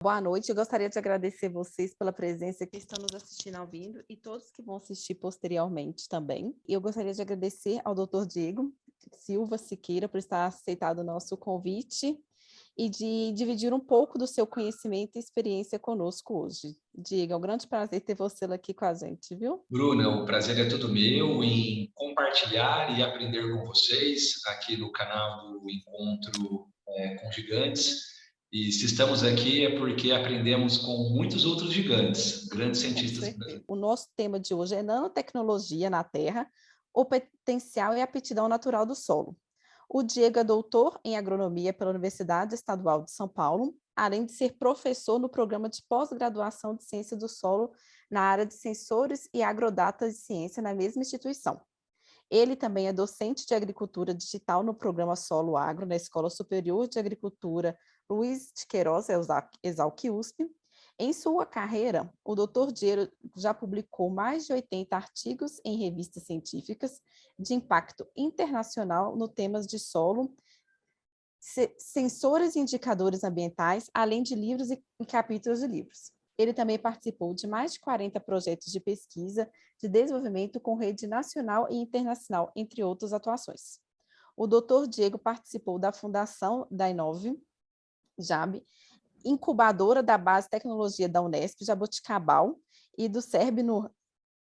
Boa noite, eu gostaria de agradecer vocês pela presença que estão nos assistindo ao vivo e todos que vão assistir posteriormente também. Eu gostaria de agradecer ao Dr. Diego Silva Siqueira por estar aceitado o nosso convite e de dividir um pouco do seu conhecimento e experiência conosco hoje. Diego, é um grande prazer ter você aqui com a gente, viu? Bruna, o prazer é todo meu em compartilhar e aprender com vocês aqui no canal do Encontro com Gigantes. E se estamos aqui é porque aprendemos com muitos outros gigantes, grandes Com cientistas certeza. brasileiros. O nosso tema de hoje é nanotecnologia na Terra, o potencial e aptidão natural do solo. O Diego é doutor em agronomia pela Universidade Estadual de São Paulo, além de ser professor no programa de pós-graduação de ciência do solo na área de sensores e agrodata de ciência na mesma instituição. Ele também é docente de agricultura digital no programa Solo Agro na Escola Superior de Agricultura Luiz de Queiroz, Exalc-USP. Em sua carreira, o Dr. Diego já publicou mais de 80 artigos em revistas científicas de impacto internacional no temas de solo, sensores e indicadores ambientais, além de livros e capítulos de livros. Ele também participou de mais de 40 projetos de pesquisa, de desenvolvimento com rede nacional e internacional, entre outras atuações. O Dr. Diego participou da fundação da Inove, JAB, incubadora da Base de Tecnologia da Unesp, Jaboticabal, e do CERB no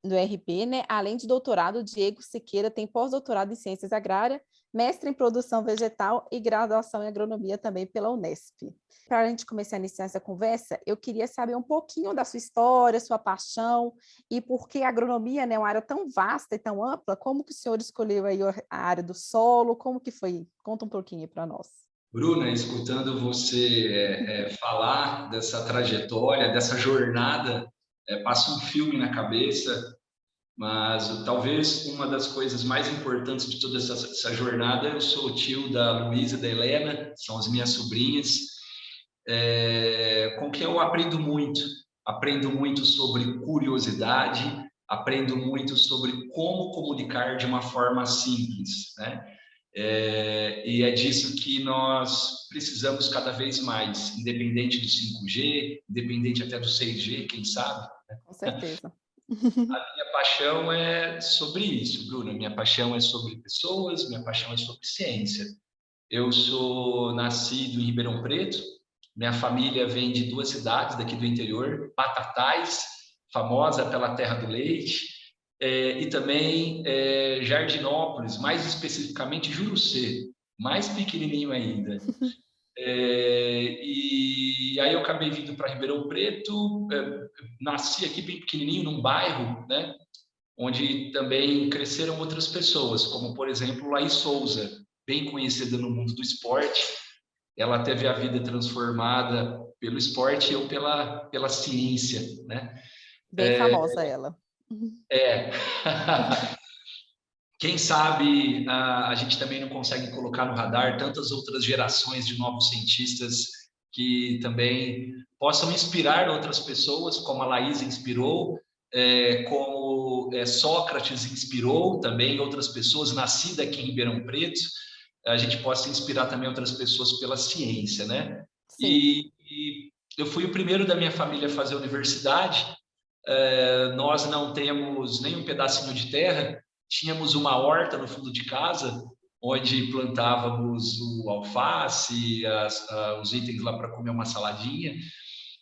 RP, né? Além de doutorado, Diego Siqueira tem pós-doutorado em Ciências Agrárias, mestre em Produção Vegetal e graduação em Agronomia também pela Unesp. Para a gente começar a iniciar essa conversa, eu queria saber um pouquinho da sua história, sua paixão e por que a agronomia, né, é uma área tão vasta e tão ampla, como que o senhor escolheu aí a área do solo, como que foi? Conta um pouquinho para nós. Bruna, escutando você falar dessa trajetória, dessa jornada, passa um filme na cabeça. Mas talvez uma das coisas mais importantes de toda essa jornada, eu sou o tio da Luísa e da Helena, são as minhas sobrinhas, com quem eu aprendo muito sobre curiosidade, aprendo muito sobre como comunicar de uma forma simples, né? E é disso que nós precisamos cada vez mais, independente do 5G, independente até do 6G, quem sabe? Com certeza. Minha paixão é sobre isso, Bruno. Minha paixão é sobre pessoas, minha paixão é sobre ciência. Eu sou nascido em Ribeirão Preto. Minha família vem de duas cidades daqui do interior, Batatais, famosa pela terra do leite, e também Jardinópolis, mais especificamente Jurucê, mais pequenininho ainda. E aí eu acabei vindo para Ribeirão Preto, nasci aqui bem pequenininho, num bairro, né, onde também cresceram outras pessoas, como, por exemplo, Laís Souza, bem conhecida no mundo do esporte. Ela teve a vida transformada pelo esporte e eu pela ciência, né? Bem famosa ela. É. Quem sabe a gente também não consegue colocar no radar tantas outras gerações de novos cientistas que também possam inspirar outras pessoas, como a Laís inspirou, como Sócrates inspirou também outras pessoas, nascida aqui em Ribeirão Preto, a gente possa inspirar também outras pessoas pela ciência, né? Sim. E eu fui o primeiro da minha família a fazer universidade. Nós não temos nem um pedacinho de terra, tínhamos uma horta no fundo de casa, onde plantávamos o alface, os itens lá para comer uma saladinha,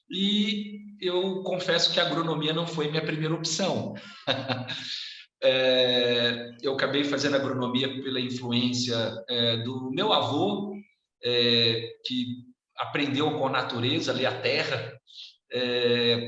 e eu confesso que a agronomia não foi minha primeira opção. Eu acabei fazendo agronomia pela influência do meu avô, que aprendeu com a natureza, ali a terra,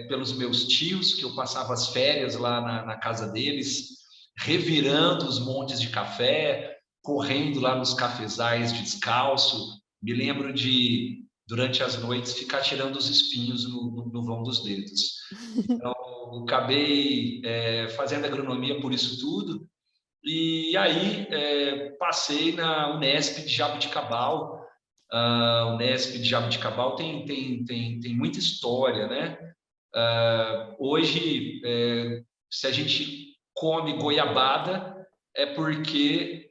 pelos meus tios, que eu passava as férias lá na casa deles, revirando os montes de café, correndo lá nos cafezais descalço. Me lembro de, durante as noites, ficar tirando os espinhos no vão dos dedos. Então, acabei fazendo agronomia por isso tudo. E aí passei na Unesp de Jaboticabal. A Unesp de Jaboticabal tem muita história, né? Hoje, se a gente come goiabada, é porque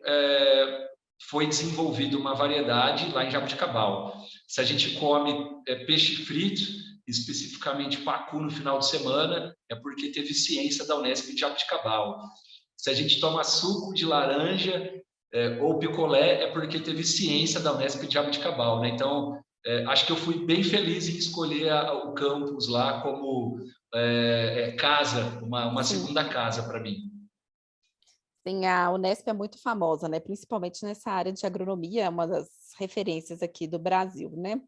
foi desenvolvida uma variedade lá em Jaboticabal. Se a gente come peixe frito, especificamente Pacu no final de semana, é porque teve ciência da Unesp de Jabuticabal. Se a gente toma suco de laranja ou picolé, é porque teve ciência da Unesp de Jabuticabal, né? Então, acho que eu fui bem feliz em escolher o campus lá como casa, uma segunda casa para mim. Sim, a Unesp é muito famosa, né? Principalmente nessa área de agronomia, é uma das referências aqui do Brasil, né?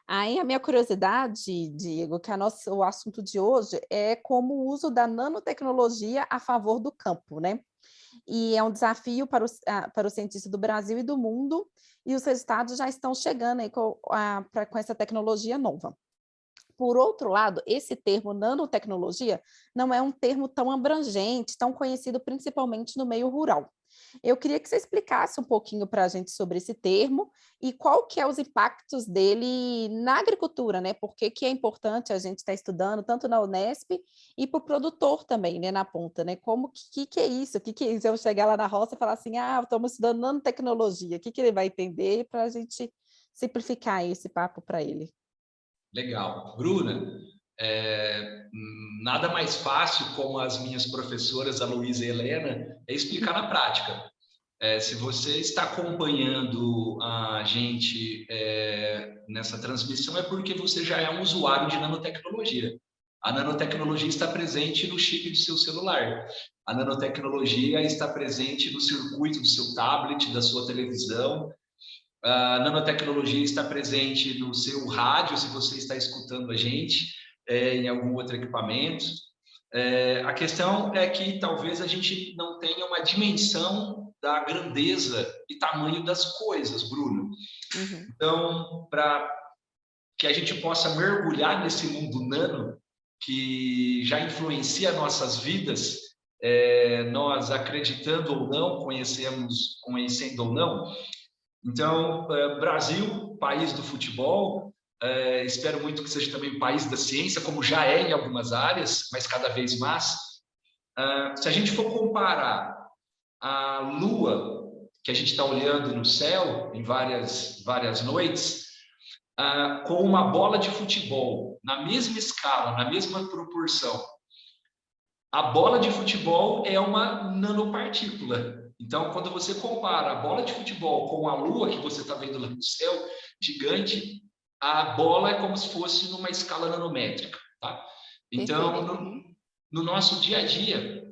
Aí a minha curiosidade, Diego, que o assunto de hoje é como o uso da nanotecnologia a favor do campo, né? E é um desafio para os cientistas do Brasil e do mundo, e os resultados já estão chegando aí com essa tecnologia nova. Por outro lado, esse termo nanotecnologia não é um termo tão abrangente, tão conhecido principalmente no meio rural. Eu queria que você explicasse um pouquinho para a gente sobre esse termo e qual que é os impactos dele na agricultura, né? Por que que é importante a gente estar estudando tanto na Unesp e para o produtor também, né, na ponta, né? Como que é isso? O que é isso? Eu chegar lá na roça e falar assim, estamos estudando nanotecnologia, o que ele vai entender para a gente simplificar esse papo para ele? Legal. Bruna, nada mais fácil, como as minhas professoras, a Luísa e a Helena, é explicar na prática. Se você está acompanhando a gente nessa transmissão, é porque você já é um usuário de nanotecnologia. A nanotecnologia está presente no chip do seu celular. A nanotecnologia está presente no circuito do seu tablet, da sua televisão. A nanotecnologia está presente no seu rádio, se você está escutando a gente, em algum outro equipamento. A questão é que talvez a gente não tenha uma dimensão da grandeza e tamanho das coisas, Bruno. Uhum. Então, para que a gente possa mergulhar nesse mundo nano, que já influencia nossas vidas, nós acreditando ou não, conhecendo ou não. Então, Brasil, país do futebol, espero muito que seja também país da ciência, como já é em algumas áreas, mas cada vez mais. Se a gente for comparar a Lua, que a gente está olhando no céu em várias noites, com uma bola de futebol, na mesma escala, na mesma proporção, a bola de futebol é uma nanopartícula. Então, quando você compara a bola de futebol com a Lua, que você está vendo lá no céu, gigante, a bola é como se fosse numa escala nanométrica. Tá? Então, no nosso dia a dia,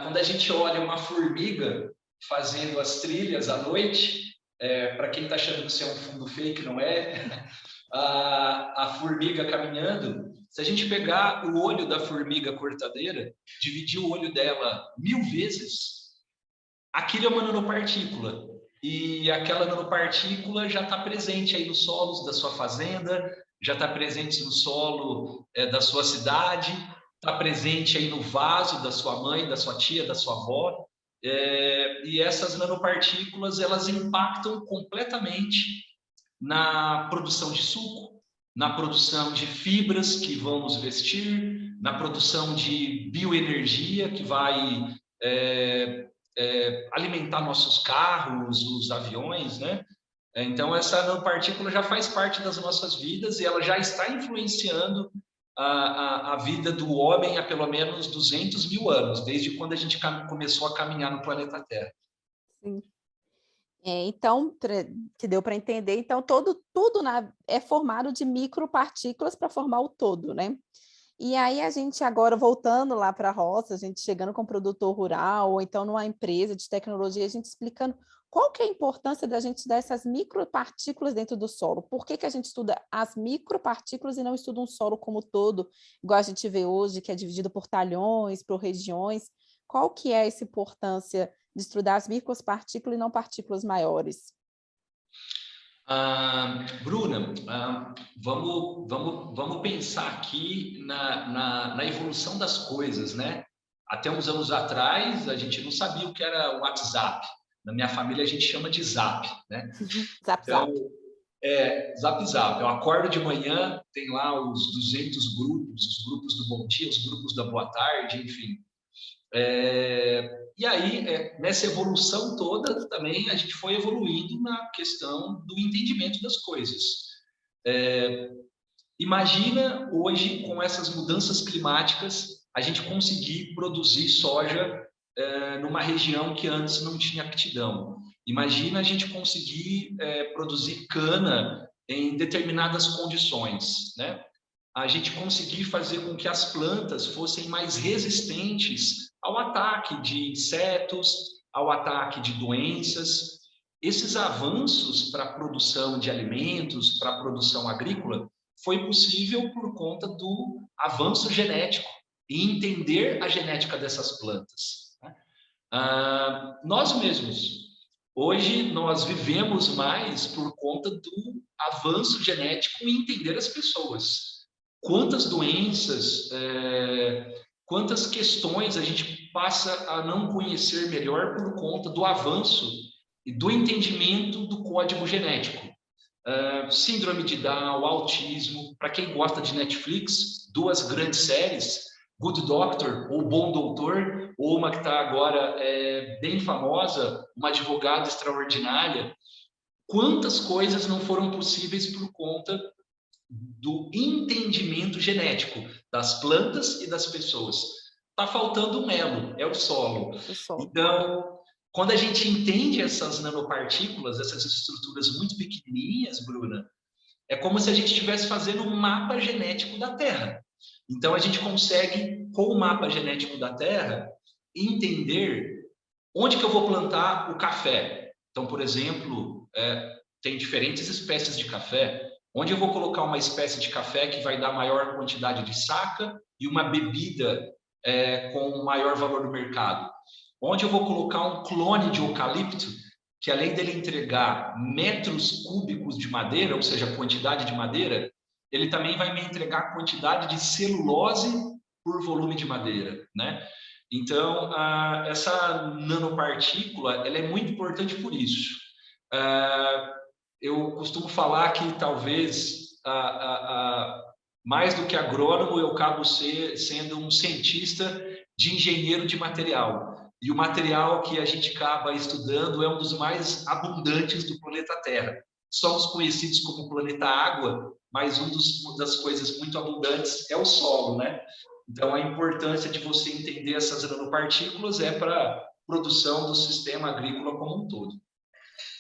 quando a gente olha uma formiga fazendo as trilhas à noite, para quem está achando que isso é um fundo fake, não é? A formiga caminhando, se a gente pegar o olho da formiga cortadeira, dividir o olho dela 1000 vezes, aquilo é uma nanopartícula. E aquela nanopartícula já está presente aí nos solos da sua fazenda, já está presente no solo da sua cidade, está presente aí no vaso da sua mãe, da sua tia, da sua avó. E essas nanopartículas, elas impactam completamente na produção de suco, na produção de fibras que vão nos vestir, na produção de bioenergia que vai alimentar nossos carros, os aviões, né? Então, essa nanopartícula já faz parte das nossas vidas e ela já está influenciando a vida do homem há pelo menos 200 mil anos, desde quando a gente começou a caminhar no planeta Terra. Sim. Então, que deu para entender, então tudo é formado de micropartículas para formar o todo, né? E aí a gente agora voltando lá para a roça, a gente chegando com um produtor rural, ou então numa empresa de tecnologia, a gente explicando qual que é a importância da gente estudar essas micropartículas dentro do solo. Por que que a gente estuda as micropartículas e não estuda um solo como todo, igual a gente vê hoje, que é dividido por talhões, por regiões? Qual que é essa importância de estudar as micropartículas e não partículas maiores? Bruna, vamos pensar aqui na evolução das coisas, né? Até uns anos atrás, a gente não sabia o que era o WhatsApp. Na minha família, a gente chama de Zap, né? Zap, Então, zap. Zap. Eu acordo de manhã, tem lá os 200 grupos, os grupos do bom dia, os grupos da boa tarde, enfim. E aí, nessa evolução toda, também a gente foi evoluindo na questão do entendimento das coisas. Imagina hoje, com essas mudanças climáticas, a gente conseguir produzir soja numa região que antes não tinha aptidão. Imagina a gente conseguir produzir cana em determinadas condições, né? A gente conseguir fazer com que as plantas fossem mais resistentes ao ataque de insetos, ao ataque de doenças. Esses avanços para a produção de alimentos, para a produção agrícola, foi possível por conta do avanço genético e entender a genética dessas plantas. Nós mesmos, hoje nós vivemos mais por conta do avanço genético e entender as pessoas. Quantas doenças, quantas questões a gente passa a não conhecer melhor por conta do avanço e do entendimento do código genético. Síndrome de Down, autismo, para quem gosta de Netflix, 2 grandes séries, Good Doctor, ou Bom Doutor, ou uma que está agora bem famosa, uma advogada extraordinária. Quantas coisas não foram possíveis por conta do entendimento genético das plantas e das pessoas? Está faltando o melo, é o solo. Então, quando a gente entende essas nanopartículas, essas estruturas muito pequenininhas, Bruna, é como se a gente estivesse fazendo um mapa genético da Terra. Então, a gente consegue, com o mapa genético da Terra, entender onde que eu vou plantar o café. Então, por exemplo, tem diferentes espécies de café. Onde eu vou colocar uma espécie de café que vai dar maior quantidade de saca e uma bebida com maior valor no mercado? Onde eu vou colocar um clone de eucalipto que, além dele entregar metros cúbicos de madeira, ou seja, quantidade de madeira, ele também vai me entregar a quantidade de celulose por volume de madeira, né? Então, essa nanopartícula, ela é muito importante por isso. Eu costumo falar que talvez, mais do que agrônomo, eu acabo sendo um cientista de engenheiro de material. E o material que a gente acaba estudando é um dos mais abundantes do planeta Terra. Somos conhecidos como planeta Água, mas uma das coisas muito abundantes é o solo, né? Então, a importância de você entender essas nanopartículas é para a produção do sistema agrícola como um todo.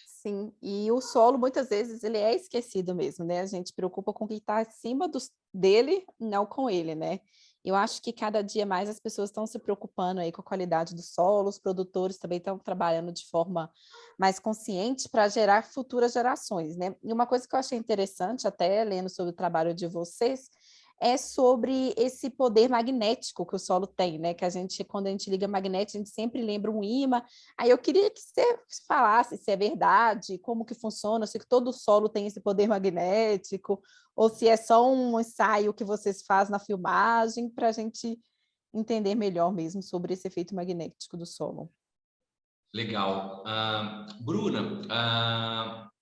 Sim, e o solo, muitas vezes, ele é esquecido mesmo, né? A gente preocupa com o que está acima dele, não com ele, né? Eu acho que cada dia mais as pessoas estão se preocupando aí com a qualidade do solo, os produtores também estão trabalhando de forma mais consciente para gerar futuras gerações, né? E uma coisa que eu achei interessante, até lendo sobre o trabalho de vocês, é sobre esse poder magnético que o solo tem, né? Que quando a gente liga magnético, a gente sempre lembra um ímã. Aí eu queria que você falasse se é verdade, como que funciona, se todo solo tem esse poder magnético, ou se é só um ensaio que vocês fazem na filmagem, para a gente entender melhor mesmo sobre esse efeito magnético do solo. Legal. Bruna,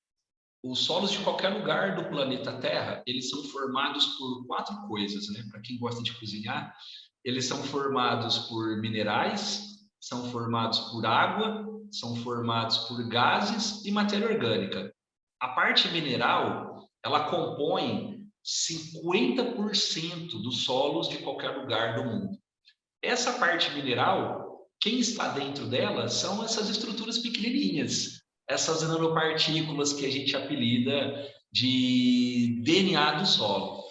os solos de qualquer lugar do planeta Terra, eles são formados por 4 coisas, né? Para quem gosta de cozinhar, eles são formados por minerais, são formados por água, são formados por gases e matéria orgânica. A parte mineral, ela compõe 50% dos solos de qualquer lugar do mundo. Essa parte mineral, quem está dentro dela são essas estruturas pequenininhas, essas nanopartículas que a gente apelida de DNA do solo.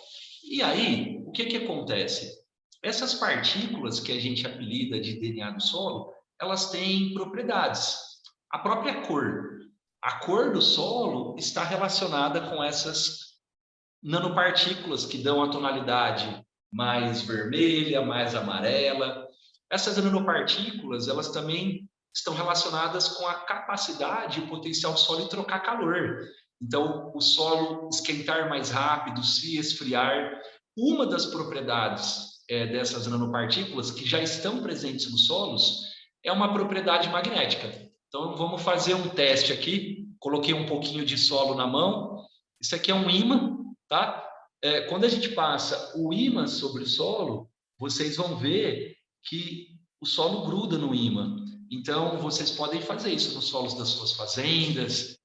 E aí, o que acontece? Essas partículas que a gente apelida de DNA do solo, elas têm propriedades. A própria cor. A cor do solo está relacionada com essas nanopartículas que dão a tonalidade mais vermelha, mais amarela. Essas nanopartículas, elas também estão relacionadas com a capacidade e o potencial do solo em trocar calor. Então, o solo esquentar mais rápido, se esfriar. Uma das propriedades dessas nanopartículas que já estão presentes nos solos é uma propriedade magnética. Então, vamos fazer um teste aqui. Coloquei um pouquinho de solo na mão. Isso aqui é um ímã, tá? Quando a gente passa o ímã sobre o solo, vocês vão ver que o solo gruda no ímã. Então, vocês podem fazer isso nos solos das suas fazendas.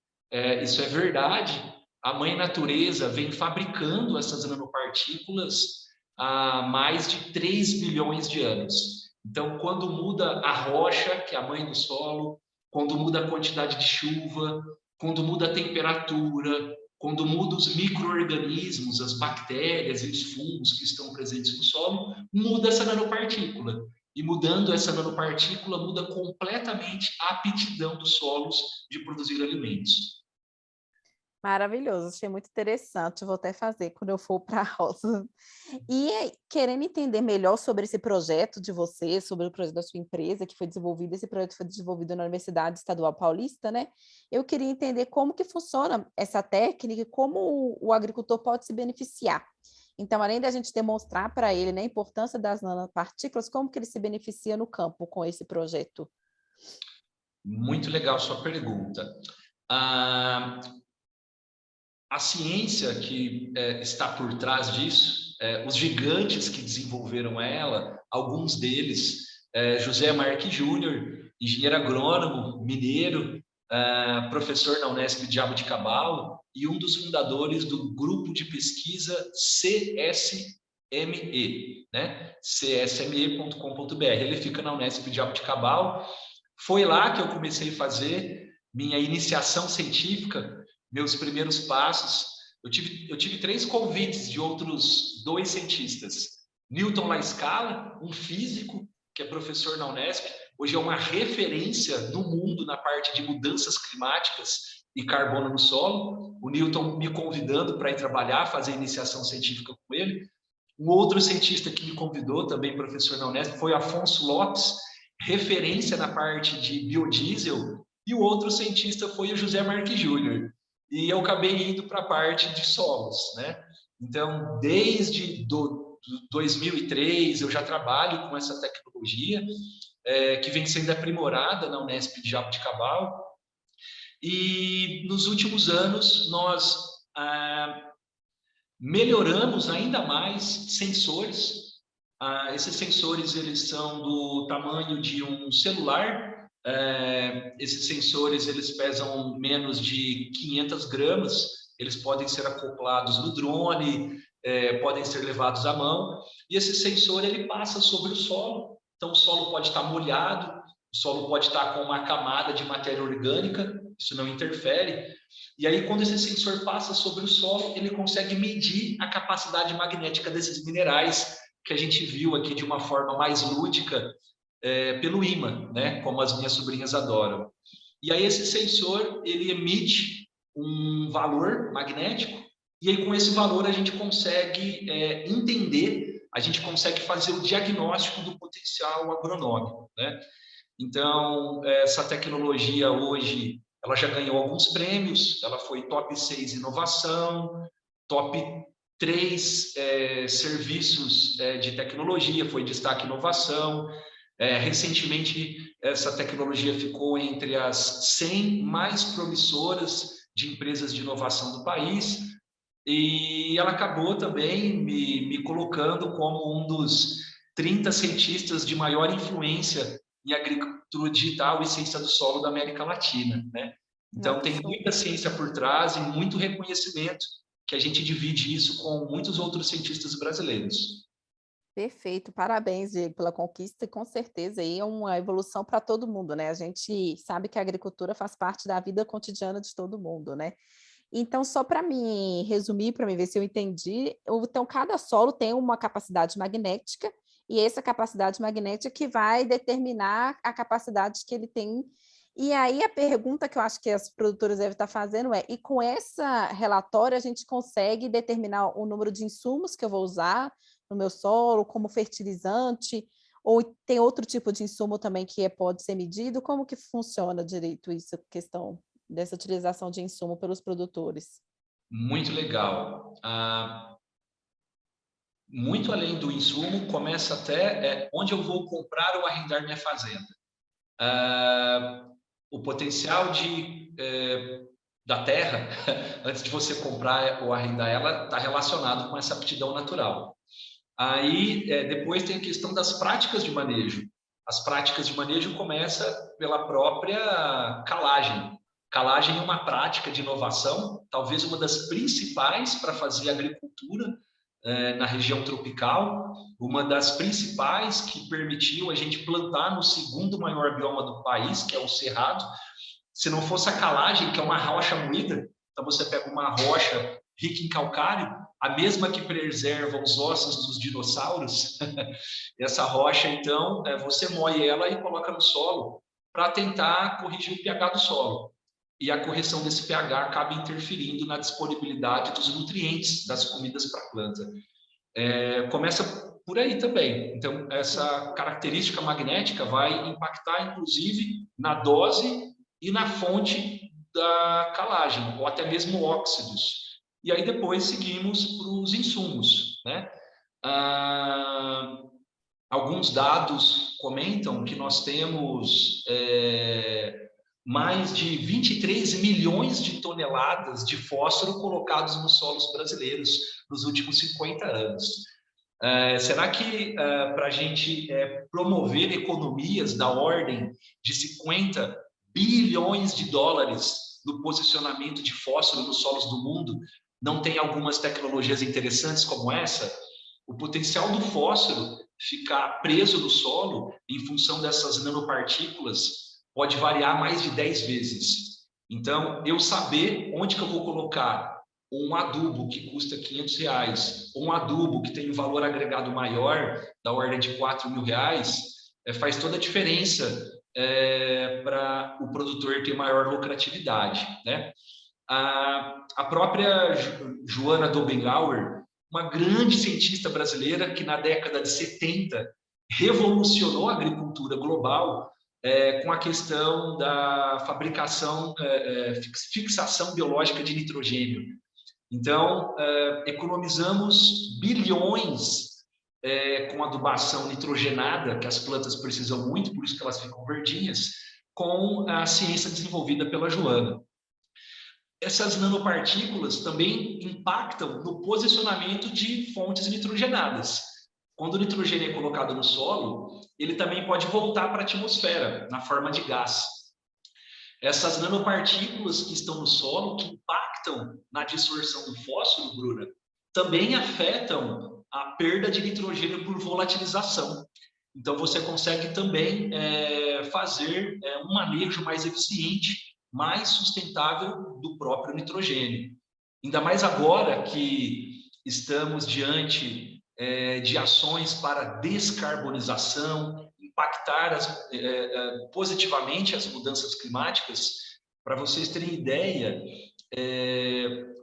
Isso é verdade. a mãe natureza vem fabricando essas nanopartículas há mais de 3 bilhões de anos. Então, quando muda a rocha, que é a mãe do solo, quando muda a quantidade de chuva, quando muda a temperatura, quando muda os micro-organismos, as bactérias e os fungos que estão presentes no solo, muda essa nanopartícula. E mudando essa nanopartícula, muda completamente a aptidão dos solos de produzir alimentos. Maravilhoso, achei muito interessante, vou até fazer quando eu for para a roça. E querendo entender melhor sobre esse projeto de você, sobre o projeto da sua empresa que foi desenvolvido, esse projeto foi desenvolvido na Universidade Estadual Paulista, né? Eu queria entender como que funciona essa técnica e como o agricultor pode se beneficiar. Então, além da gente demonstrar para ele, né, a importância das nanopartículas, como que ele se beneficia no campo com esse projeto? Muito legal sua pergunta. Ah, a ciência que está por trás disso, os gigantes que desenvolveram ela, alguns deles, José Marques Júnior, engenheiro agrônomo, mineiro, professor na Unesp de Jaboticabal e um dos fundadores do grupo de pesquisa CSME, né? csme.com.br. Ele fica na Unesp de Jaboticabal. Foi lá que eu comecei a fazer minha iniciação científica, meus primeiros passos. Eu tive 3 convites de outros 2 cientistas. Newton LaScala, um físico que é professor na Unesp, hoje é uma referência no mundo na parte de mudanças climáticas e carbono no solo. O Newton me convidando para ir trabalhar, fazer iniciação científica com ele. Um outro cientista que me convidou, também professor na Unesp, foi Afonso Lopes, referência na parte de biodiesel, e o outro cientista foi o José Marques Júnior. E eu acabei indo para a parte de solos, né? Então, desde 2003, eu já trabalho com essa tecnologia, que vem sendo aprimorada na Unesp de Jaboticabal. E nos últimos anos, nós melhoramos ainda mais sensores. Esses sensores eles são do tamanho de um celular. Esses sensores eles pesam menos de 500 gramas. Eles podem ser acoplados no drone, podem ser levados à mão. E esse sensor ele passa sobre o solo. Então o solo pode estar molhado, o solo pode estar com uma camada de matéria orgânica. Isso não interfere. E aí, quando esse sensor passa sobre o solo, ele consegue medir a capacidade magnética desses minerais, que a gente viu aqui de uma forma mais lúdica, pelo ímã, né? Como as minhas sobrinhas adoram. E aí, esse sensor, ele emite um valor magnético, e aí, com esse valor, a gente consegue entender, a gente consegue fazer o diagnóstico do potencial agronômico, né? Então, essa tecnologia hoje, ela já ganhou alguns prêmios, ela foi top 6 inovação, top 3 serviços de tecnologia, foi destaque inovação. Recentemente, essa tecnologia ficou entre as 100 mais promissoras de empresas de inovação do país, e ela acabou também me colocando como um dos 30 cientistas de maior influência em agricultura digital e ciência do solo da América Latina, né? Então, tem muita ciência por trás e muito reconhecimento, que a gente divide isso com muitos outros cientistas brasileiros. Perfeito, parabéns, Diego, pela conquista e com certeza aí é uma evolução para todo mundo, né? A gente sabe que a agricultura faz parte da vida cotidiana de todo mundo, né? Então, só para me resumir, para me ver se eu entendi, então cada solo tem uma capacidade magnética e essa capacidade magnética que vai determinar a capacidade que ele tem. E aí a pergunta que eu acho que as produtoras devem estar fazendo é, e com essa relatório a gente consegue determinar o número de insumos que eu vou usar no meu solo, como fertilizante, ou tem outro tipo de insumo também que pode ser medido? Como que funciona direito isso, questão dessa utilização de insumo pelos produtores? Muito legal. Muito além do insumo, começa até onde eu vou comprar ou arrendar minha fazenda. O potencial da terra, antes de você comprar ou arrendar ela, está relacionado com essa aptidão natural. Aí, depois tem a questão das práticas de manejo. As práticas de manejo começam pela própria calagem. Calagem é uma prática de inovação, talvez uma das principais para fazer agricultura na região tropical, uma das principais que permitiu a gente plantar no segundo maior bioma do país, que é o Cerrado. Se não fosse a calagem, que é uma rocha moída, então você pega uma rocha rica em calcário, a mesma que preserva os ossos dos dinossauros, essa rocha, então, você moe ela e coloca no solo para tentar corrigir o pH do solo. E a correção desse pH acaba interferindo na disponibilidade dos nutrientes das comidas para a planta. Começa por aí também. Então, essa característica magnética vai impactar, inclusive, na dose e na fonte da calagem, ou até mesmo óxidos. E aí depois seguimos para os insumos, né? Alguns dados comentam que nós temos mais de 23 milhões de toneladas de fósforo colocados nos solos brasileiros nos últimos 50 anos. Será que para a gente promover economias da ordem de 50 bilhões de dólares no posicionamento de fósforo nos solos do mundo, não tem algumas tecnologias interessantes como essa? O potencial do fósforo ficar preso no solo em função dessas nanopartículas pode variar mais de 10 vezes. Então, eu saber onde que eu vou colocar um adubo que custa R$500, ou um adubo que tem um valor agregado maior, da ordem de R$4.000, faz toda a diferença para o produtor ter maior lucratividade, né? A própria Joana Dobengauer, uma grande cientista brasileira que na década de 70 revolucionou a agricultura global com a questão da fabricação, fixação biológica de nitrogênio. Então, economizamos bilhões com adubação nitrogenada, que as plantas precisam muito, por isso que elas ficam verdinhas, com a ciência desenvolvida pela Joana. Essas nanopartículas também impactam no posicionamento de fontes nitrogenadas. Quando o nitrogênio é colocado no solo, ele também pode voltar para a atmosfera, na forma de gás. Essas nanopartículas que estão no solo, que impactam na dissorção do fósforo, Bruna, também afetam a perda de nitrogênio por volatilização. Então, você consegue também fazer um manejo mais eficiente, mais sustentável do próprio nitrogênio. Ainda mais agora que estamos diante de ações para descarbonização, impactar positivamente as mudanças climáticas. Para vocês terem ideia,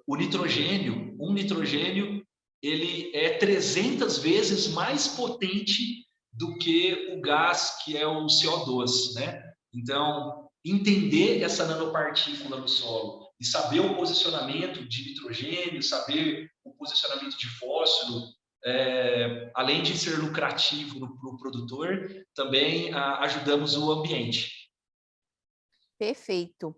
o nitrogênio, um nitrogênio, ele é 300 vezes mais potente do que o gás que é o CO2, né? Então, entender essa nanopartícula no solo e saber o posicionamento de nitrogênio, saber o posicionamento de fósforo, além de ser lucrativo para o produtor, também ajudamos o ambiente. Perfeito.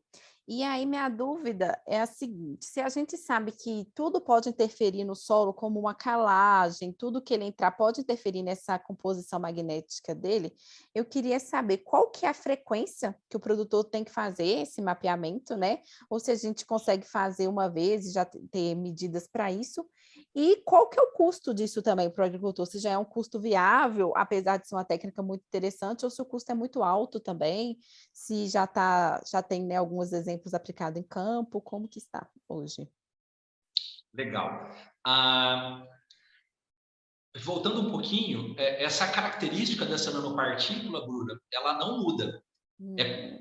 E aí, minha dúvida é a seguinte: se a gente sabe que tudo pode interferir no solo, como uma calagem, tudo que ele entrar pode interferir nessa composição magnética dele, eu queria saber qual que é a frequência que o produtor tem que fazer esse mapeamento, né? Ou se a gente consegue fazer uma vez e já ter medidas para isso. E qual que é o custo disso também para o agricultor? Se já é um custo viável, apesar de ser uma técnica muito interessante, ou se o custo é muito alto também, se já tem, né, alguns exemplos aplicados em campo, como que está hoje? Legal. Voltando um pouquinho, essa característica dessa nanopartícula, Bruna, ela não muda.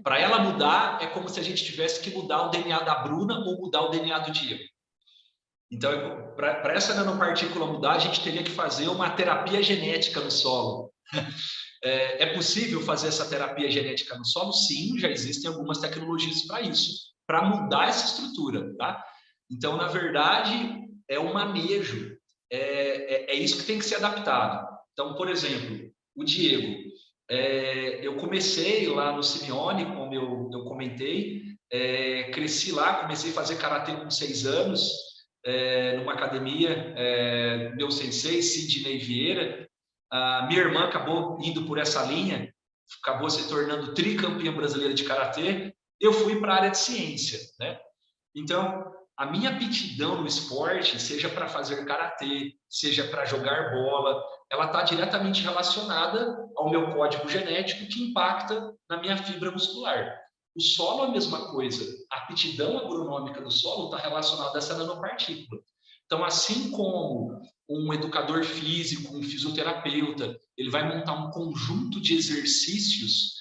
Para ela mudar, é como se a gente tivesse que mudar o DNA da Bruna ou mudar o DNA do Diego. Então, para essa nanopartícula mudar, a gente teria que fazer uma terapia genética no solo. É possível fazer essa terapia genética no solo? Sim, já existem algumas tecnologias para isso, para mudar essa estrutura, tá? Então, na verdade, é um manejo, é isso que tem que ser adaptado. Então, por exemplo, o Diego, eu comecei lá no Simeone, como eu comentei, cresci lá, comecei a fazer karatê com 6 anos, numa academia, meu sensei, Sidney Vieira. Minha irmã acabou indo por essa linha, acabou se tornando tricampeã brasileira de karatê, eu fui para a área de ciência, né? Então, a minha aptidão no esporte, seja para fazer karatê, seja para jogar bola, ela está diretamente relacionada ao meu código genético que impacta na minha fibra muscular. O solo é a mesma coisa. A aptidão agronômica do solo está relacionada a essa nanopartícula. Então, assim como um educador físico, um fisioterapeuta, ele vai montar um conjunto de exercícios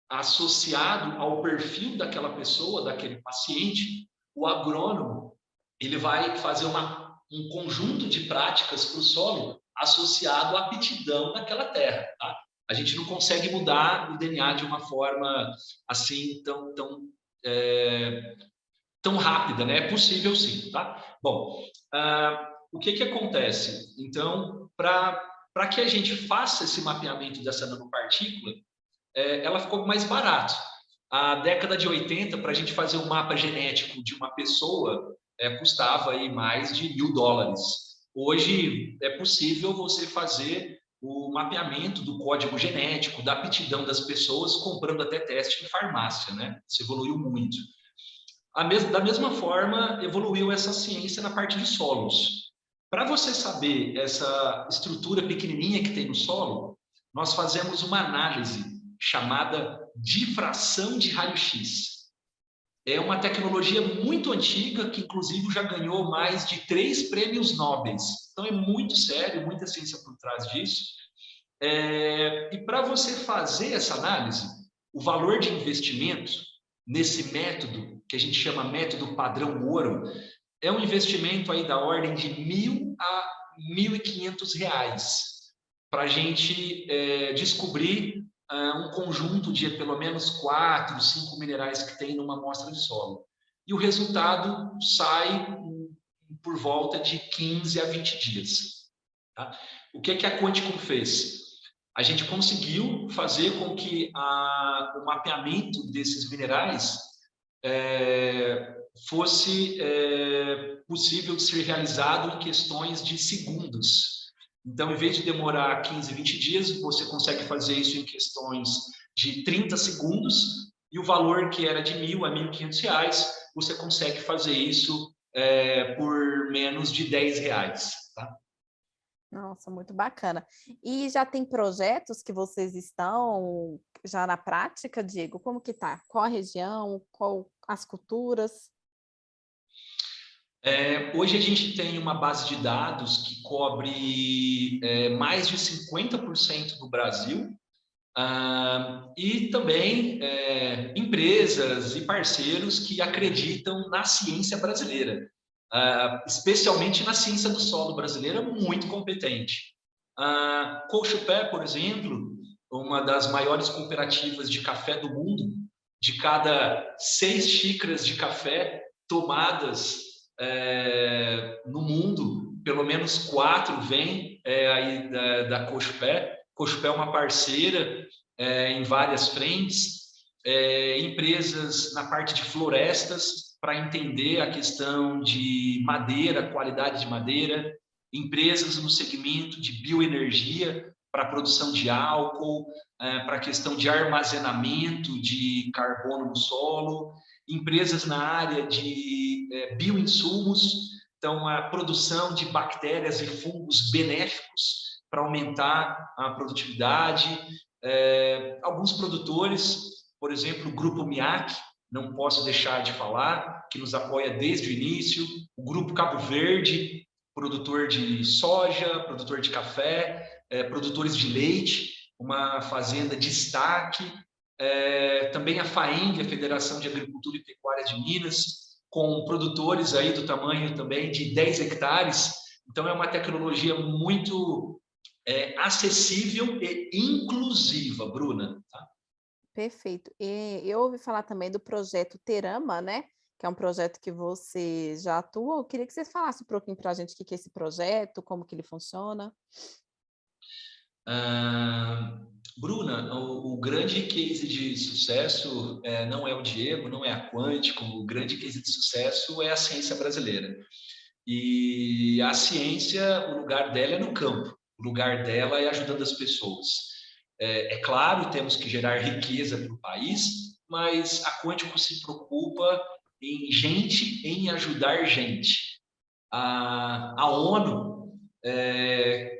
associado ao perfil daquela pessoa, daquele paciente, o agrônomo ele vai fazer um conjunto de práticas para o solo associado à aptidão daquela terra. Tá? A gente não consegue mudar o DNA de uma forma assim tão rápida, né? É possível sim, tá? Bom, o que acontece? Então, para que a gente faça esse mapeamento dessa nanopartícula, ela ficou mais barato. A década de 80, para a gente fazer um mapa genético de uma pessoa, custava aí mais de $1.000. Hoje é possível você fazer o mapeamento do código genético, da aptidão das pessoas, comprando até teste em farmácia, né? Isso evoluiu muito. Da mesma forma, evoluiu essa ciência na parte de solos. Para você saber essa estrutura pequenininha que tem no solo, nós fazemos uma análise chamada difração de raio-x. É uma tecnologia muito antiga que, inclusive, já ganhou mais de 3 prêmios Nobel. Então, é muito sério, muita ciência por trás disso. E para você fazer essa análise, o valor de investimento nesse método, que a gente chama método padrão ouro, é um investimento aí da ordem de R$ 1.000 a R$ 1.500 para a gente descobrir um conjunto de pelo menos 4, 5 minerais que tem numa amostra de solo. E o resultado sai por volta de 15 a 20 dias. Tá? O que a Quanticum fez? A gente conseguiu fazer com que o mapeamento desses minerais fosse possível de ser realizado em questões de segundos. Então, em vez de demorar 15, 20 dias, você consegue fazer isso em questões de 30 segundos, e o valor que era de R$ 1.000 a R$ 1.500, você consegue fazer isso por menos de R$ 10. Tá? Nossa, muito bacana. E já tem projetos que vocês estão já na prática, Diego? Como que tá? Qual a região? Qual as culturas? Hoje a gente tem uma base de dados que cobre mais de 50% do Brasil, e também empresas e parceiros que acreditam na ciência brasileira, especialmente na ciência do solo brasileira, muito competente. Colchupé, por exemplo, uma das maiores cooperativas de café do mundo, de cada 6 xícaras de café tomadas no mundo, pelo menos 4 vêm aí da Colchupé. Colchupé é uma parceira em várias frentes, empresas na parte de florestas para entender a questão de madeira, qualidade de madeira, empresas no segmento de bioenergia para a produção de álcool, para a questão de armazenamento de carbono no solo, empresas na área de bioinsumos, então a produção de bactérias e fungos benéficos para aumentar a produtividade. Alguns produtores, por exemplo, o Grupo MIAC, não posso deixar de falar, que nos apoia desde o início, o Grupo Cabo Verde, produtor de soja, produtor de café, produtores de leite, uma fazenda de destaque, também a FAENG, a Federação de Agricultura e Pecuária de Minas, com produtores aí do tamanho também de 10 hectares. Então, é uma tecnologia muito acessível e inclusiva, Bruna. Tá? Perfeito. E eu ouvi falar também do projeto Terama, né? Que é um projeto que você já atua. Eu queria que você falasse um pouquinho para a gente o que é esse projeto, como que ele funciona. Bruna, o grande case de sucesso não é o Diego, não é a Quântico, o grande case de sucesso é a ciência brasileira. E a ciência, o lugar dela é no campo, o lugar dela é ajudando as pessoas. É claro, temos que gerar riqueza para o país, mas a Quântico se preocupa em gente, em ajudar gente. A ONU,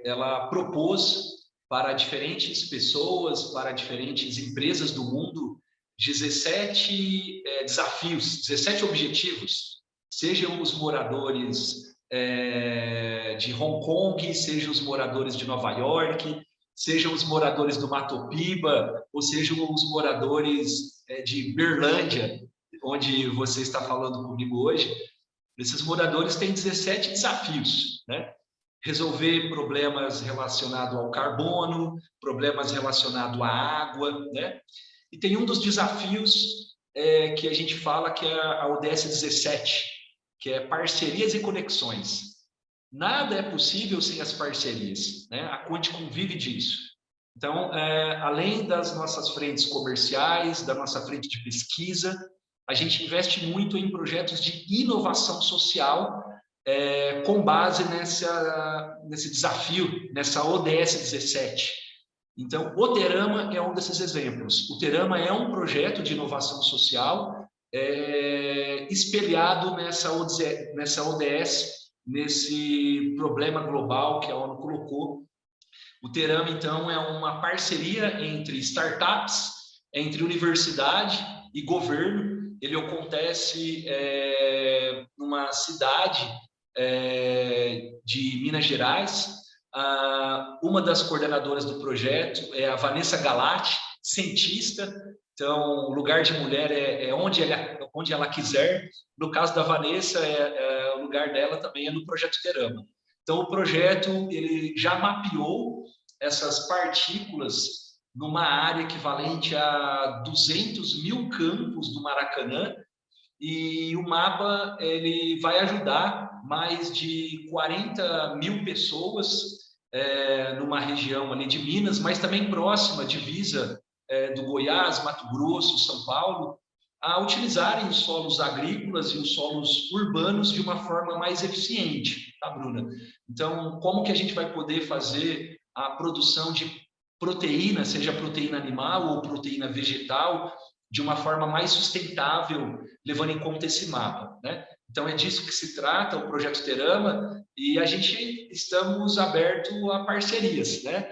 ela propôs para diferentes pessoas, para diferentes empresas do mundo, 17 desafios, 17 objetivos, sejam os moradores de Hong Kong, sejam os moradores de Nova York, sejam os moradores do Mato Piba, ou sejam os moradores de Berlândia, onde você está falando comigo hoje. Esses moradores têm 17 desafios, né? Resolver problemas relacionados ao carbono, problemas relacionados à água, né? E tem um dos desafios que a gente fala que é a ODS 17, que é parcerias e conexões. Nada é possível sem as parcerias, né? A Quântico vive disso. Então, além das nossas frentes comerciais, da nossa frente de pesquisa, a gente investe muito em projetos de inovação social com base nesse desafio, nessa ODS 17. Então, o Terama é um desses exemplos. O Terama é um projeto de inovação social espelhado nessa ODS, nesse problema global que a ONU colocou. O Terama, então, é uma parceria entre startups, entre universidade e governo. Ele acontece numa cidade de Minas Gerais. Uma das coordenadoras do projeto é a Vanessa Galati, cientista. Então, o lugar de mulher é onde ela quiser. No caso da Vanessa, o lugar dela também é no projeto Terama. Então, o projeto ele já mapeou essas partículas numa área equivalente a 200 mil campos do Maracanã, e o mapa ele vai ajudar mais de 40 mil pessoas numa região ali de Minas, mas também próxima, divisa do Goiás, Mato Grosso, São Paulo, a utilizarem os solos agrícolas e os solos urbanos de uma forma mais eficiente, tá, Bruna? Então, como que a gente vai poder fazer a produção de proteína, seja proteína animal ou proteína vegetal, de uma forma mais sustentável, levando em conta esse mapa, né? Então, é disso que se trata o Projeto Terama, e a gente estamos abertos a parcerias, né?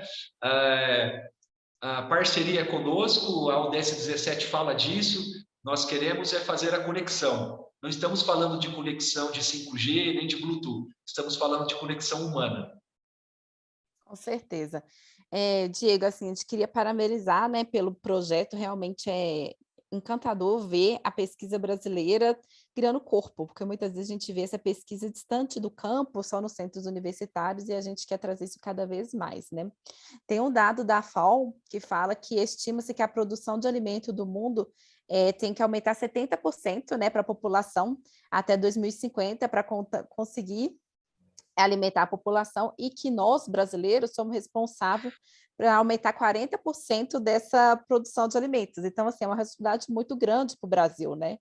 A parceria conosco, a ODS 17 fala disso, nós queremos fazer a conexão. Não estamos falando de conexão de 5G, nem de Bluetooth, estamos falando de conexão humana. Com certeza. Diego, assim, a gente queria parabenizar, né, pelo projeto, realmente é encantador ver a pesquisa brasileira criando corpo, porque muitas vezes a gente vê essa pesquisa distante do campo, só nos centros universitários, e a gente quer trazer isso cada vez mais, né? Tem um dado da FAO que fala que estima-se que a produção de alimento do mundo tem que aumentar 70%, né, para a população até 2050 para conseguir alimentar a população, e que nós, brasileiros, somos responsáveis para aumentar 40% dessa produção de alimentos. Então, assim, é uma responsabilidade muito grande para o Brasil, né?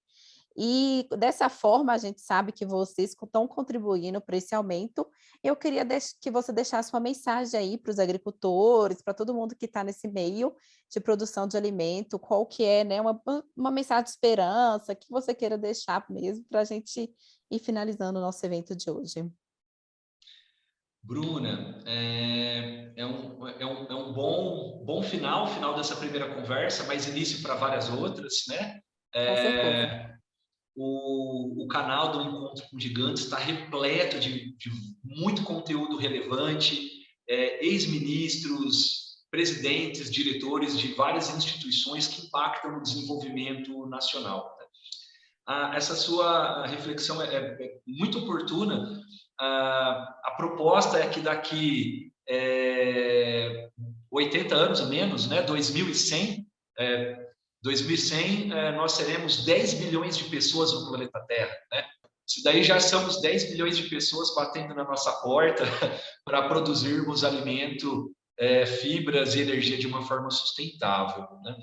E dessa forma, a gente sabe que vocês estão contribuindo para esse aumento. Eu queria que você deixasse uma mensagem aí para os agricultores, para todo mundo que está nesse meio de produção de alimento, qual que é, né, uma mensagem de esperança que você queira deixar mesmo para a gente ir finalizando o nosso evento de hoje. Bruna, é um bom final dessa primeira conversa, mas início para várias outras, né? Com certeza. O canal do Encontro com Gigantes está repleto de muito conteúdo relevante, ex-ministros, presidentes, diretores de várias instituições que impactam no desenvolvimento nacional. Essa sua reflexão é muito oportuna. A proposta é que daqui 80 anos ou menos, né, 2100, nós seremos 10 bilhões de pessoas no planeta Terra, né? Isso daí já somos 10 bilhões de pessoas batendo na nossa porta para produzirmos alimento, fibras e energia de uma forma sustentável, né?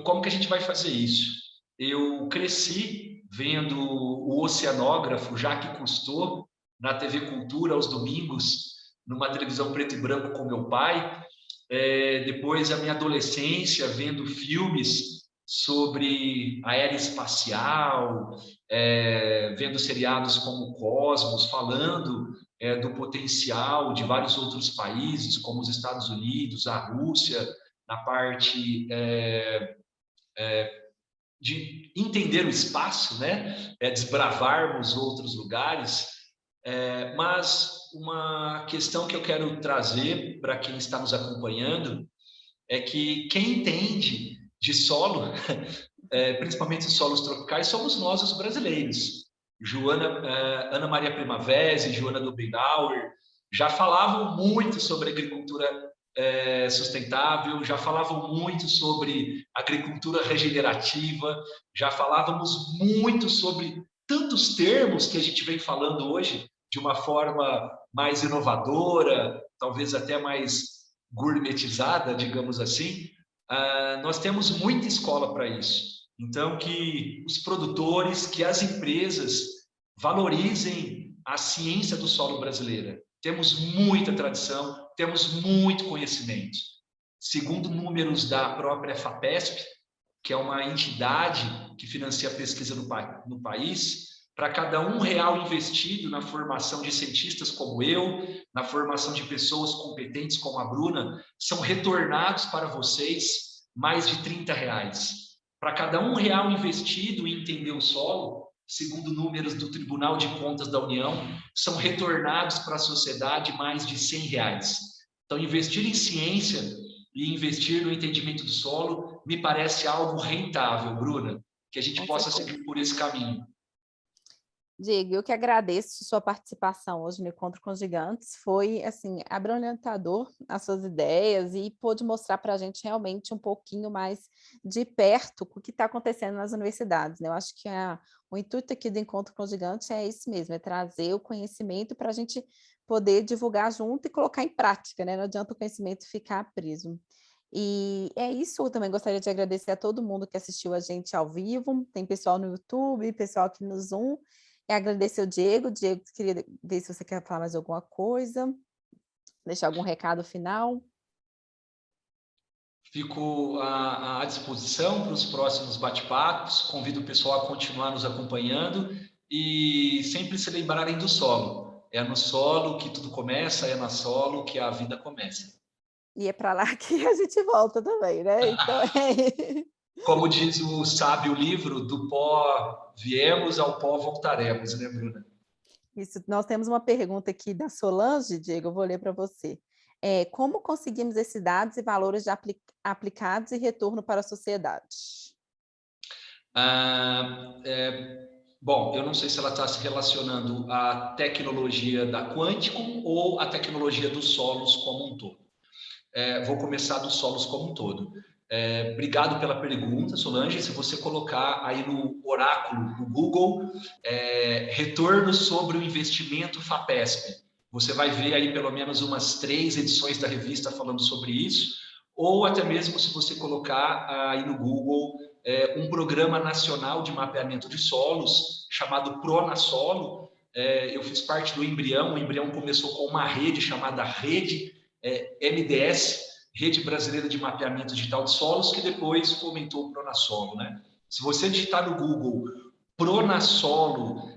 Como que a gente vai fazer isso? Eu cresci vendo o oceanógrafo Jacques Cousteau na TV Cultura aos domingos, numa televisão preto e branco com meu pai, Depois a minha adolescência vendo filmes sobre aeroespacial, vendo seriados como Cosmos, falando do potencial de vários outros países, como os Estados Unidos, a Rússia, na parte de entender o espaço, né? Desbravarmos outros lugares. Mas uma questão que eu quero trazer para quem está nos acompanhando é que quem entende de solo, principalmente solos tropicais, somos nós, os brasileiros. Ana Maria Primavera e Joana Dobrinauer já falavam muito sobre agricultura sustentável, já falavam muito sobre agricultura regenerativa, já falávamos muito sobre tantos termos que a gente vem falando hoje de uma forma mais inovadora, talvez até mais gourmetizada, digamos assim. Nós temos muita escola para isso. Então, que os produtores, que as empresas valorizem a ciência do solo brasileira. Temos muita tradição, temos muito conhecimento. Segundo números da própria FAPESP, que é uma entidade que financia a pesquisa no país, para cada R$ 1 investido na formação de cientistas como eu, na formação de pessoas competentes como a Bruna, são retornados para vocês mais de R$ 30. Para cada R$ 1 investido em entender o solo, segundo números do Tribunal de Contas da União, são retornados para a sociedade mais de R$ 100. Então, investir em ciência e investir no entendimento do solo me parece algo rentável, Bruna, que a gente possa seguir por esse caminho. Diego, eu que agradeço sua participação hoje no Encontro com Gigantes. Foi, assim, abrilhantador as suas ideias e pôde mostrar para a gente realmente um pouquinho mais de perto o que está acontecendo nas universidades, né? Eu acho que o intuito aqui do Encontro com Gigantes é isso mesmo, é trazer o conhecimento para a gente poder divulgar junto e colocar em prática, né? Não adianta o conhecimento ficar preso. E é isso, eu também gostaria de agradecer a todo mundo que assistiu a gente ao vivo, tem pessoal no YouTube, pessoal aqui no Zoom. Agradecer o Diego. Diego, queria ver se você quer falar mais alguma coisa, deixar algum recado final. Fico à disposição para os próximos bate-papos, convido o pessoal a continuar nos acompanhando e sempre se lembrarem do solo. É no solo que tudo começa, é no solo que a vida começa. E é para lá que a gente volta também, né? Então, Como diz o sábio livro, do pó viemos, ao pó voltaremos, né, Bruna? Isso, nós temos uma pergunta aqui da Solange, Diego, eu vou ler para você. Como conseguimos esses dados e valores aplicados e retorno para a sociedade? Bom, eu não sei se ela está se relacionando à tecnologia da Quanticum ou à tecnologia dos solos como um todo. Vou começar dos solos como um todo. Obrigado pela pergunta, Solange. Se você colocar aí no oráculo, no Google, retorno sobre o investimento FAPESP, você vai ver aí pelo menos umas 3 edições da revista falando sobre isso, ou até mesmo se você colocar aí no Google um programa nacional de mapeamento de solos chamado PronaSolo. Eu fiz parte do Embrião. O Embrião começou com uma rede chamada Rede MDS, Rede Brasileira de Mapeamento Digital de Solos, que depois fomentou o PronaSolo, né? Se você digitar no Google PronaSolo,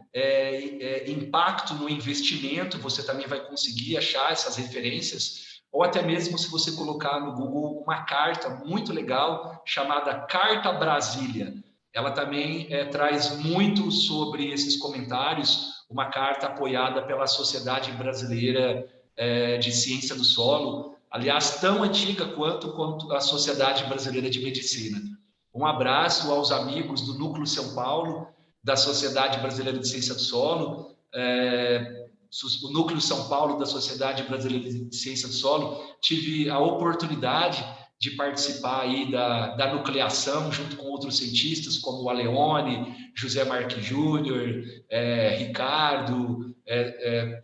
impacto no investimento, você também vai conseguir achar essas referências, ou até mesmo se você colocar no Google uma carta muito legal chamada Carta Brasília. Ela também traz muito sobre esses comentários, uma carta apoiada pela Sociedade Brasileira de Ciência do Solo, aliás, tão antiga quanto a Sociedade Brasileira de Medicina. Um abraço aos amigos do Núcleo São Paulo, da Sociedade Brasileira de Ciência do Solo, o Núcleo São Paulo da Sociedade Brasileira de Ciência do Solo. Tive a oportunidade de participar aí da nucleação junto com outros cientistas como o Aleone, José Marques Júnior, Ricardo,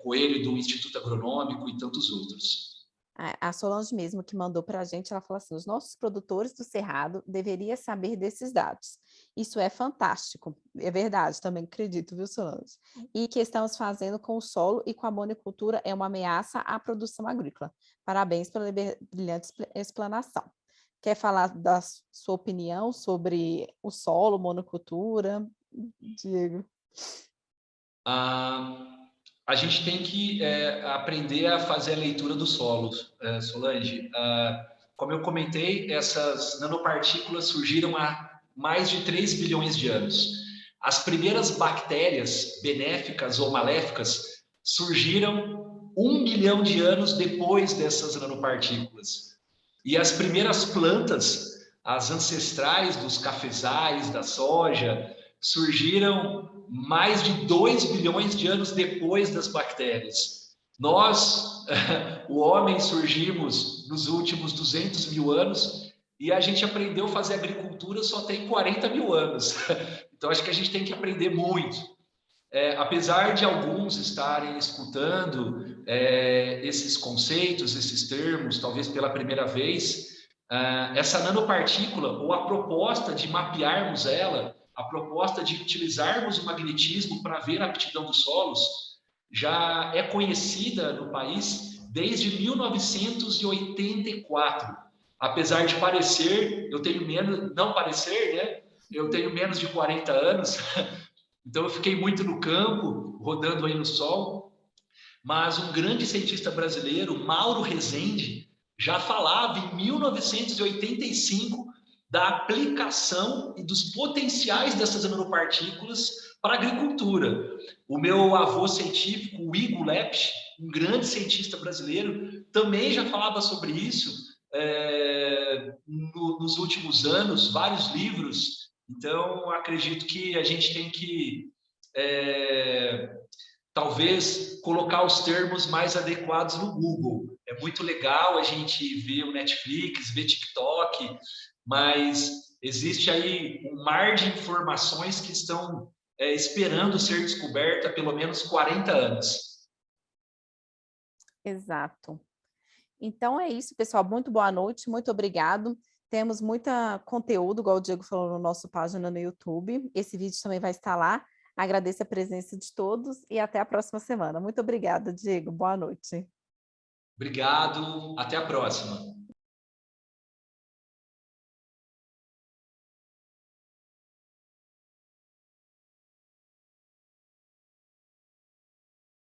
Coelho do Instituto Agronômico e tantos outros. A Solange mesmo que mandou para a gente, ela falou assim: os nossos produtores do Cerrado deveriam saber desses dados. Isso é fantástico. É verdade, também acredito, viu, Solange? E que estamos fazendo com o solo e com a monocultura é uma ameaça à produção agrícola. Parabéns pela brilhante explanação. Quer falar da sua opinião sobre o solo, monocultura, Diego? A gente tem que aprender a fazer a leitura do solo, Solange. Como eu comentei, essas nanopartículas surgiram há mais de 3 bilhões de anos. As primeiras bactérias, benéficas ou maléficas, surgiram 1 bilhão de anos depois dessas nanopartículas. E as primeiras plantas, as ancestrais dos cafezais, da soja, surgiram mais de 2 bilhões de anos depois das bactérias. Nós, o homem, surgimos nos últimos 200 mil anos e a gente aprendeu a fazer agricultura só tem 40 mil anos. Então, acho que a gente tem que aprender muito. Apesar de alguns estarem escutando esses conceitos, esses termos, talvez pela primeira vez, essa nanopartícula, ou a proposta de mapearmos ela, a proposta de utilizarmos o magnetismo para ver a aptidão dos solos, já é conhecida no país desde 1984. Apesar de parecer, eu tenho menos, não parecer, né? Eu tenho menos de 40 anos, então eu fiquei muito no campo, rodando aí no sol, mas um grande cientista brasileiro, Mauro Rezende, já falava em 1985 da aplicação e dos potenciais dessas nanopartículas para a agricultura. O meu avô científico, o Igor Lepsch, um grande cientista brasileiro, também já falava sobre isso nos últimos anos, vários livros. Então, acredito que a gente tem que talvez colocar os termos mais adequados no Google. É muito legal a gente ver o Netflix, ver TikTok, mas existe aí um mar de informações que estão esperando ser descoberta há pelo menos 40 anos. Exato. Então é isso, pessoal. Muito boa noite, muito obrigado. Temos muito conteúdo, igual o Diego falou, no nosso página no YouTube. Esse vídeo também vai estar lá. Agradeço a presença de todos e até a próxima semana. Muito obrigada, Diego. Boa noite. Obrigado. Até a próxima.